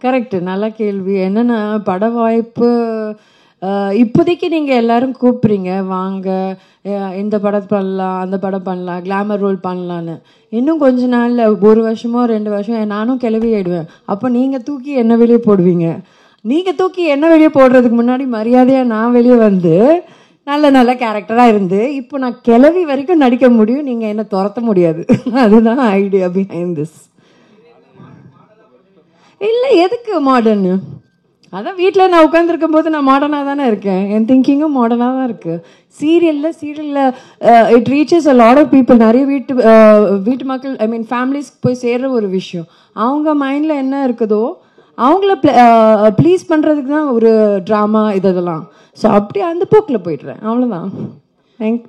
Correct, நல்ல கேள்வி. என்னென்னா பட வாய்ப்பு இப்போதைக்கு நீங்கள் எல்லோரும் கூப்பிட்றீங்க, வாங்க இந்த படம் பண்ணலாம், அந்த படம் பண்ணலாம், கிளாமர் ரோல் பண்ணலான்னு. இன்னும் கொஞ்ச நாளில் 1 வருஷமோ 2 வருஷம் நானும் கிளவி ஆகிடுவேன். அப்போ நீங்கள் தூக்கி என்ன வெளியே போடுவீங்க. நீங்கள் தூக்கி என்ன வெளியே போடுறதுக்கு முன்னாடி மரியாதையாக நான் வெளியே வந்து நல்ல நல்ல கேரக்டராக இருந்து இப்போ நான் கிளவி வரைக்கும் நடிக்க முடியும், நீங்கள் என்ன துரத்த முடியாது. அதுதான் ஐடியா பிஹைண்ட் திஸ். இல்லை, எதுக்கு மாடர்னு? அதான் வீட்டில் நான் உட்காந்துருக்கும் போது நான் மாடர்னாக தானே இருக்கேன், என் திங்கிங்கும் மாடர்னாக தான் இருக்குது. சீரியலில் it reaches a lot of people. நிறைய வீட்டு மக்கள், ஐ மீன் ஃபேமிலிஸ் போய் சேர்ற ஒரு விஷயம். அவங்க மைண்டில் என்ன இருக்குதோ அவங்கள ப்ளீஸ் பண்ணுறதுக்கு தான் ஒரு ட்ராமா இதெல்லாம். ஸோ அப்படி அந்த போக்கில் போய்ட்றேன், அவ்வளோதான். தேங்க்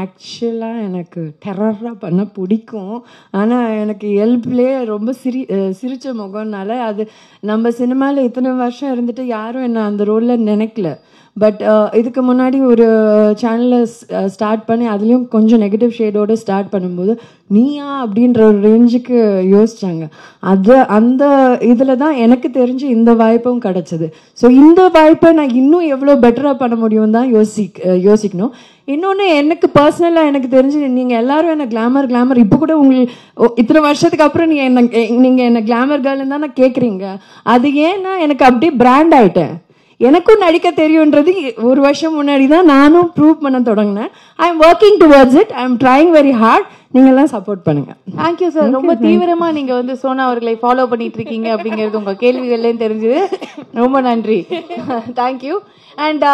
ஆக்சுவலாக எனக்கு டெரராக பண்ண பிடிக்கும். ஆனால் எனக்கு இயல்புலேயே ரொம்ப சிரித்த முகம்னால அது நம்ம சினிமாவில் இத்தனை வருஷம் இருந்துட்டு யாரும் என்ன அந்த ரோலில் நினைக்கல. பட் இதுக்கு முன்னாடி ஒரு சேனலில் ஸ்டார்ட் பண்ணி அதுலேயும் கொஞ்சம் நெகட்டிவ் ஷேடோடு ஸ்டார்ட் பண்ணும்போது நீயா அப்படின்ற ஒரு ரேஞ்சுக்கு யோசித்தாங்க. அந்த இதில் தான் எனக்கு தெரிஞ்சு இந்த வாய்ப்பும் கிடச்சிது. ஸோ இந்த வாய்ப்பை நான் இன்னும் எவ்வளோ பெட்டராக பண்ண முடியும் தான் யோசிக்கணும். இன்னொன்று, எனக்கு பர்சனலாக எனக்கு தெரிஞ்சு நீங்கள் எல்லோரும் என்ன கிளாமர் இப்போ கூட உங்களுக்கு இத்தனை வருஷத்துக்கு அப்புறம் நீங்கள் என்ன கிளாமர் கேர்ள்னு தான் நான் கேட்குறீங்க. அது ஏன்னா எனக்கு அப்படியே பிராண்ட் ஆகிட்டேன். எனக்கும் நடிக்க தெரியுன்றது 1 வருஷம் முன்னாடி தான் நானும் ப்ரூவ் பண்ண தொடங்கினேன். I am working towards it. I am trying very hard. நீங்கள்லாம் சப்போர்ட் பண்ணுங்கள். Thank you sir. ரொம்ப தீவிரமாக நீங்கள் வந்து சோனா அவர்களை ஃபாலோ பண்ணிட்டு இருக்கீங்க அப்படிங்கிறது உங்கள் கேள்விகள்லேயும் தெரிஞ்சுது. ரொம்ப நன்றி. தேங்க்யூ. அண்ட்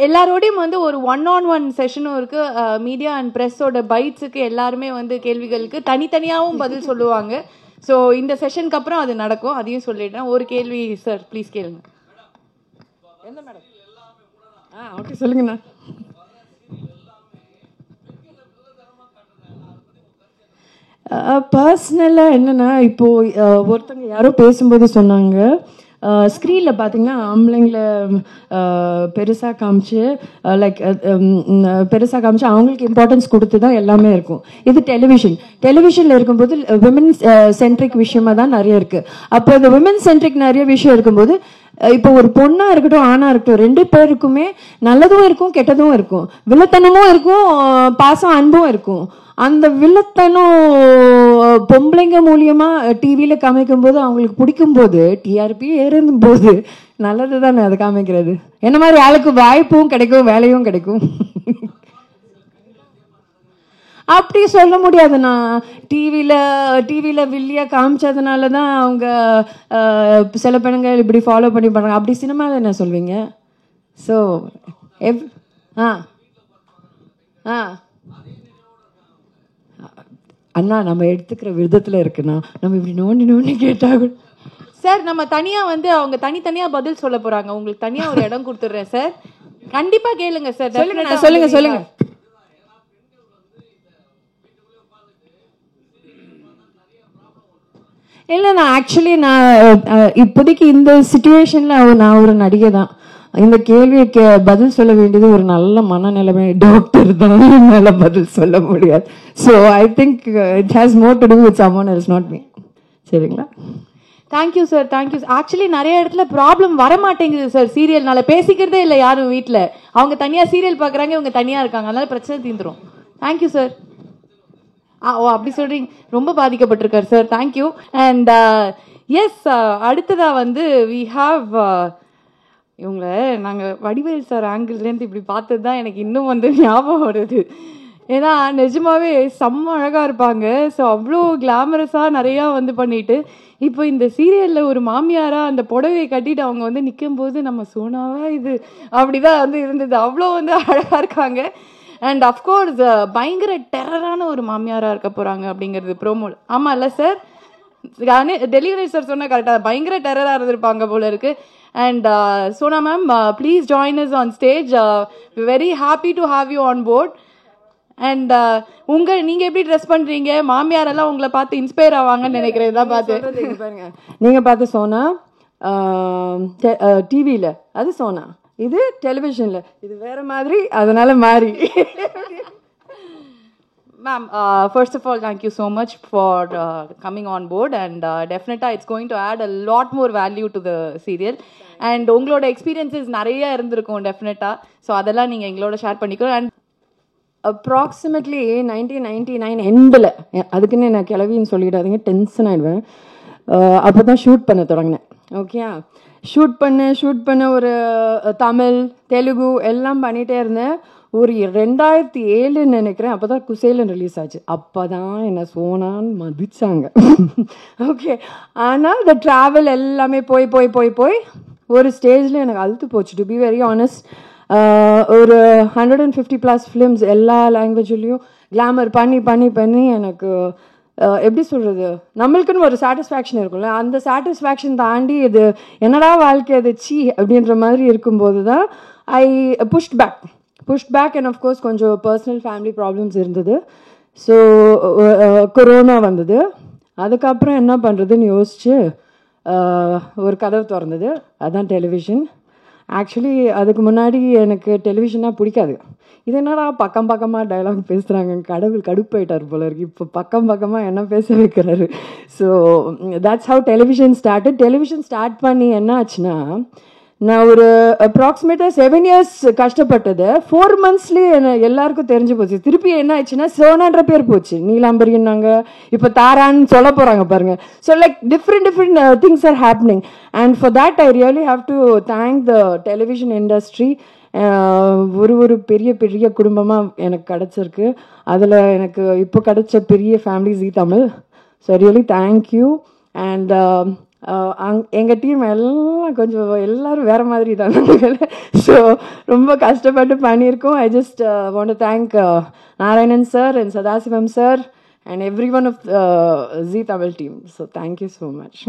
எல்லாரோடையும் வந்து ஒரு 1-on-1 செஷனும் இருக்குது. மீடியா அண்ட் ப்ரெஸ்ஸோட பைட்ஸுக்கு எல்லாருமே வந்து கேள்விகளுக்கு தனித்தனியாகவும் பதில் சொல்லுவாங்க. ஸோ இந்த செஷனுக்கு அப்புறம் அது நடக்கும், அதையும் சொல்லிடுறேன். ஒரு கேள்வி சார், ப்ளீஸ் கேளுங்க. என்ன மேடம்? ஓகே, சொல்லுங்கண்ணா. பர்சனலாக என்னென்னா, இப்போது ஒருத்தங்க யாரோ பேசும்போது சொன்னாங்க, ஸ்க்ரீனில் பார்த்தீங்கன்னா ஆம்பளைங்களை பெருசாக காமிச்சு அவங்களுக்கு இம்பார்ட்டன்ஸ் கொடுத்து தான் எல்லாமே இருக்கும். இது டெலிவிஷனில் இருக்கும்போது விமன் சென்ட்ரிக் விஷயமாக தான் நிறைய இருக்குது. அப்போ இந்த விமன் சென்ட்ரிக் நிறைய விஷயம் இருக்கும்போது இப்போ ஒரு பொண்ணாக இருக்கட்டும் ஆணாக இருக்கட்டும் 2 பேருக்குமே நல்லதும் இருக்கும் கெட்டதும் இருக்கும், வில்லத்தனமும் இருக்கும், பாசம் அன்பும் இருக்கும். அந்த வில்லத்தனம் பொம்பளைங்க மூலியமாக டிவியில் காமிக்கும் போது அவங்களுக்கு பிடிக்கும் போது டிஆர்பி ஏறும் போது நல்லது தானே அதை காமிக்கிறது. என்ன மாதிரி ஆளுக்கு வாய்ப்பும் கிடைக்கும், வேலையும் கிடைக்கும். அப்படி சொல்ல முடியாது. நான் டிவியில் வில்லியாக காமிச்சதுனால தான் அவங்க சில பெண்கள் இப்படி ஃபாலோ பண்ணி பண்ணுறாங்க. அப்படி சினிமாவில் என்ன சொல்வீங்க? ஸோ அண்ணா நம்ம எடுத்துக்கிற விதத்தில் இருக்குண்ணா. நம்ம இப்படி நோண்டி கேட்டாங்க சார். நம்ம தனியாக வந்து அவங்க தனித்தனியாக பதில் சொல்ல போகிறாங்க. உங்களுக்கு தனியாக ஒரு இடம் கொடுத்துட்றேன் சார். கண்டிப்பாக கேளுங்க சார். சொல்லுங்க. இல்லை, நான் இப்போதைக்கு இந்த சிச்சுவேஷனில் நான் ஒரு நடிகை தான். இந்த கேள்விக்கு பதில் சொல்ல வேண்டியது ஒரு நல்ல மனநிலைமை டாக்டர் தான், என்னால் பதில் சொல்ல முடியாது. So I think it has more to do with someone else, not me. சரிங்களா? Thank you sir. தேங்க்யூ. ஆக்சுவலி நிறைய இடத்துல ப்ராப்ளம் வர மாட்டேங்குது சார். சீரியல்னால பேசிக்கிறதே இல்லை யாரும் வீட்டில். அவங்க தனியாக சீரியல் பார்க்குறாங்க, இவங்க தனியாக இருக்காங்க, அதனால பிரச்சனை தீந்துரும். Thank you sir. ஓ அப்படி சொல்கிறீங்க. ரொம்ப பாதிக்கப்பட்டிருக்கார் சார். தேங்க்யூ. அண்ட் எஸ், அடுத்ததாக வந்து வி ஹாவ் இவங்கள நாங்கள் வடிவேல் சார் ஆங்கிள்லேருந்து இப்படி பார்த்தது தான் எனக்கு இன்னும் வந்து ஞாபகம் வருது. ஏன்னா நிஜமாவே செம்ம அழகாக இருப்பாங்க. ஸோ அவ்வளோ கிளாமரஸாக நிறையா வந்து பண்ணிட்டு இப்போ இந்த சீரியலில் ஒரு மாமியாராக அந்த புடவையை கட்டிட்டு அவங்க வந்து நிற்கும் போது நம்ம சோனாவா இது அப்படிதான் வந்து இருந்தது. அவ்வளோ வந்து அழகாக இருக்காங்க. அண்ட் அஃப்கோர்ஸ் பயங்கர டெரரான ஒரு மாமியாராக இருக்க போகிறாங்க அப்படிங்கிறது ப்ரோமோல். ஆமாம் இல்லை சார்? டெலிவரி சார் சொன்னால் கரெக்டாக பயங்கர டெரராக இருந்திருப்பாங்க போல இருக்கு. And Sona ma'am, please join us on stage. Very happy to have you on board. And நீங்கள் எப்படி ட்ரெஸ் பண்ணுறீங்க? மாமியாரெல்லாம் உங்களை பார்த்து இன்ஸ்பயர் ஆவாங்கன்னு நினைக்கிறேன். தான் பார்த்து பாருங்க, நீங்கள் பார்த்து சோனா டிவியில் அது சோனா, இது டெலிவிஷனில் இது வேற மாதிரி, அதனால மாறி. Ma'am, first of all, thank you so much for coming on board, and definitely it's going to add a lot more value to the serial. And உங்களோட எக்ஸ்பீரியன்சஸ் நிறைய இருந்திருக்கும் டெஃபினட்டா. ஸோ அதெல்லாம் நீங்கள் எங்களோட ஷேர் பண்ணிக்கணும். அண்ட் அப்ராக்சிமேட்லி 1999 எண்டில், அதுக்குன்னு நான் கிளவின்னு சொல்லிடாதீங்க, டென்ஷன் ஆகிடுவேன். அப்போ தான் ஷூட் பண்ண தொடங்கினேன். ஓகே, ஷூட் பண்ண ஒரு தமிழ் தெலுங்கு எல்லாம் பண்ணிகிட்டே இருந்தேன். ஒரு 2007 நினைக்கிறேன், அப்போ தான் குசேலன் ரிலீஸ் ஆச்சு. அப்போ தான் என்னை சோனான்னு மதிச்சாங்க. ஓகே, ஆனால் இந்த ட்ராவல் எல்லாமே போய் போய் போய் போய் ஒரு ஸ்டேஜில் எனக்கு அழுத்து போச்சு. டு பி வெரி ஆனஸ்ட், ஒரு 150+ ஃபிலிம்ஸ் எல்லா லாங்குவேஜ்லேயும் கிளாமர் பண்ணி பண்ணி பண்ணி எனக்கு எப்படி சொல்கிறது, நம்மளுக்குன்னு ஒரு சாட்டிஸ்ஃபேக்ஷன் இருக்கும்ல, அந்த சாட்டிஸ்ஃபேக்ஷன் தாண்டி இது என்னடா வாழ்க்கை அது சி அப்படின்ற மாதிரி இருக்கும்போது தான் ஐ புஷ்ட் பேக் அண்ட் ஆஃப்கோர்ஸ் கொஞ்சம் பர்சனல் ஃபேமிலி ப்ராப்ளம்ஸ் இருந்தது. ஸோ கொரோனா வந்தது. அதுக்கப்புறம் என்ன பண்ணுறதுன்னு யோசிச்சு ஒரு கதவு திறந்தது, அதுதான் டெலிவிஷன். ஆக்சுவலி அதுக்கு முன்னாடி எனக்கு டெலிவிஷனாக பிடிக்காது. இது என்னடா பக்கம் பக்கமாக டைலாக் பேசுகிறாங்க, கடவுள் கடுப்பாயிட்டார் போல இருக்கு, இப்போ பக்கம் பக்கமாக என்ன பேச வைக்கிறாரு. So that's how television start பண்ணி என்ன ஆச்சுன்னா, நான் ஒரு அப்ராக்சிமேட்டாக 7 years கஷ்டப்பட்டது 4 monthsலேயே என்ன எல்லாருக்கும் தெரிஞ்சு போச்சு. திருப்பி என்ன ஆச்சுன்னா சோனான்ற பேர் போச்சு, நீலாம்பரின்னாங்க, இப்போ தாரான்னு சொல்ல போகிறாங்க பாருங்க. So like different things are happening. And for that I really have to thank the television industry. ஒரு பெரிய பெரிய குடும்பமாக எனக்கு கிடச்சிருக்கு. அதில் எனக்கு இப்போ கிடைச்ச பெரிய family Zee Tamil. So really thank you. And எங்கள் டீம் எல்லாம் கொஞ்சம் எல்லோரும் வேறு மாதிரி தான். ஸோ ரொம்ப கஷ்டப்பட்டு பண்ணியிருக்கோம். I just want to thank Narayanan sir and Sadasivam sir and every one of Zee Tamil team. So thank you so much.